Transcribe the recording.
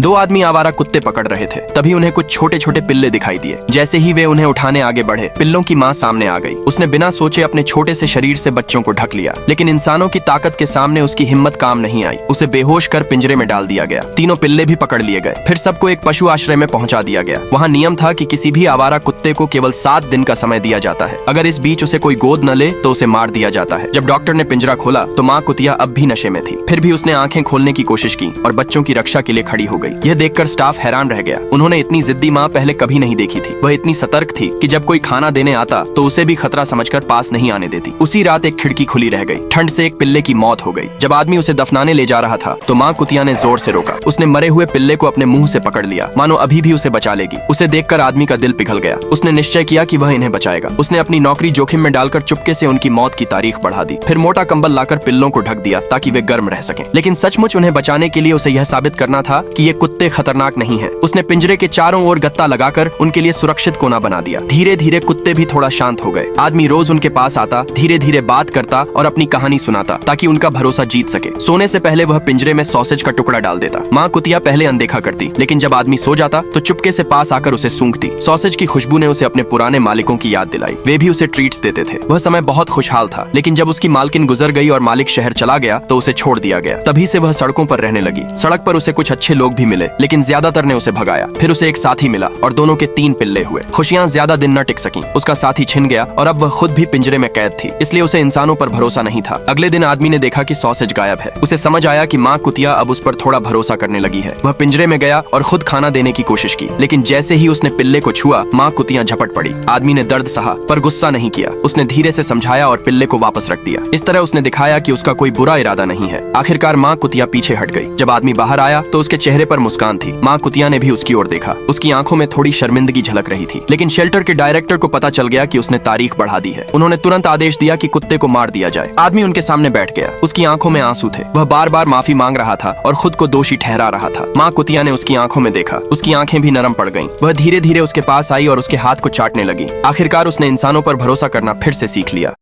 दो आदमी आवारा कुत्ते पकड़ रहे थे। तभी उन्हें कुछ छोटे छोटे पिल्ले दिखाई दिए। जैसे ही वे उन्हें उठाने आगे बढ़े, पिल्लों की माँ सामने आ गई। उसने बिना सोचे अपने छोटे से शरीर से बच्चों को ढक लिया, लेकिन इंसानों की ताकत के सामने उसकी हिम्मत काम नहीं आई। उसे बेहोश कर पिंजरे में डाल दिया गया। तीनों पिल्ले भी पकड़ लिए गए। फिर सबको एक पशु आश्रय में पहुंचा दिया गया। वहाँ नियम था कि किसी भी आवारा कुत्ते को केवल 7 दिन का समय दिया जाता है। अगर इस बीच उसे कोई गोद न ले तो उसे मार दिया जाता है। जब डॉक्टर ने पिंजरा खोला तो माँ कुतिया अब भी नशे में थी। फिर भी उसने आंखें खोलने की कोशिश की और बच्चों की रक्षा के लिए खड़ी हो गई। यह देखकर स्टाफ हैरान रह गया। उन्होंने इतनी जिद्दी माँ पहले कभी नहीं देखी थी। वह इतनी सतर्क थी कि जब कोई खाना देने आता तो उसे भी खतरा समझकर पास नहीं आने देती। उसी रात एक खिड़की खुली रह गई। ठंड से एक पिल्ले की मौत हो गई। जब आदमी उसे दफनाने ले जा रहा था तो माँ कुतिया ने जोर से रोका। उसने मरे हुए पिल्ले को अपने मुंह से पकड़ लिया, मानो अभी भी उसे बचा लेगी। उसे देखकर आदमी का दिल पिघल गया। उसने निश्चय किया कि वह इन्हें बचाएगा। उसने अपनी नौकरी जोखिम में डालकर चुपके से उनकी मौत की तारीख बढ़ा दी। फिर मोटा कंबल लाकर पिल्लों को ढक दिया ताकि वे गर्म रह सकें। लेकिन सचमुच उन्हें बचाने के लिए उसे यह साबित करना था कि ये कुत्ते खतरनाक नहीं हैं। उसने पिंजरे के चारों ओर गत्ता लगाकर उनके लिए सुरक्षित कोना बना दिया। धीरे धीरे कुत्ते भी थोड़ा शांत हो गए। आदमी रोज उनके पास आता, धीरे धीरे बात करता और अपनी कहानी सुनाता ताकि उनका भरोसा जीत सके। सोने से पहले वह पिंजरे में सॉसेज का टुकड़ा डाल देता। माँ कुतिया पहले अनदेखा करती, लेकिन जब आदमी सो जाता तो चुपके से पास आकर उसे सूंघती। सॉसेज की खुशबू ने उसे अपने पुराने मालिकों की याद दिलाई। वे भी उसे ट्रीट्स देते थे। वह समय बहुत खुशहाल था, लेकिन जब उसकी मालकिन गुजर गई और मालिक शहर चला गया तो उसे छोड़ दिया गया। तभी से वह सड़कों पर रहने लगी। सड़क पर उसे कुछ अच्छे लोग भी मिले, लेकिन ज्यादातर ने उसे भगाया। फिर उसे एक साथी मिला और दोनों के 3 पिल्ले हुए। खुशियां ज्यादा दिन न टिक सकी। उसका साथी छिन गया और अब वह खुद भी पिंजरे में कैद थी, इसलिए उसे इंसानों पर भरोसा नहीं था। अगले दिन आदमी ने देखा कि सॉसेज गायब है। उसे समझ आया कि माँ कुतिया अब उस पर थोड़ा भरोसा करने लगी है। वह पिंजरे में गया और खुद खाना देने की कोशिश की, लेकिन जैसे ही उसने पिल्ले को छुआ, माँ कुतिया झपट पड़ी। आदमी ने दर्द सहा पर गुस्सा नहीं किया। उसने धीरे से समझाया और पिल्ले को वापस रख दिया। इस तरह उसने दिखाया कि उसका कोई बुरा इरादा नहीं है। आखिरकार माँ कुतिया पीछे हट गई। जब आदमी बाहर आया तो उसके चेहरे पर मुस्कान थी। माँ कुतिया ने भी उसकी ओर देखा। उसकी आंखों में थोड़ी शर्मिंदगी झलक रही थी, लेकिन शेल्टर के डायरेक्टर को पता चल गया कि उसने तारीख बढ़ा दी है। उन्होंने तुरंत आदेश दिया कि कुत्ते को मार दिया जाए। आदमी उनके सामने बैठ गया। उसकी आंखों में आंसू थे। वह बार बार माफी मांग रहा था और खुद को दोषी ठहरा रहा था। माँ कुतिया ने उसकी आंखों में देखा। उसकी आंखें भी नरम पड़ गईं। वह धीरे धीरे उसके पास आई और उसके हाथ को चाटने लगी। आखिरकार उसने इंसानों पर भरोसा करना फिर से सीख लिया।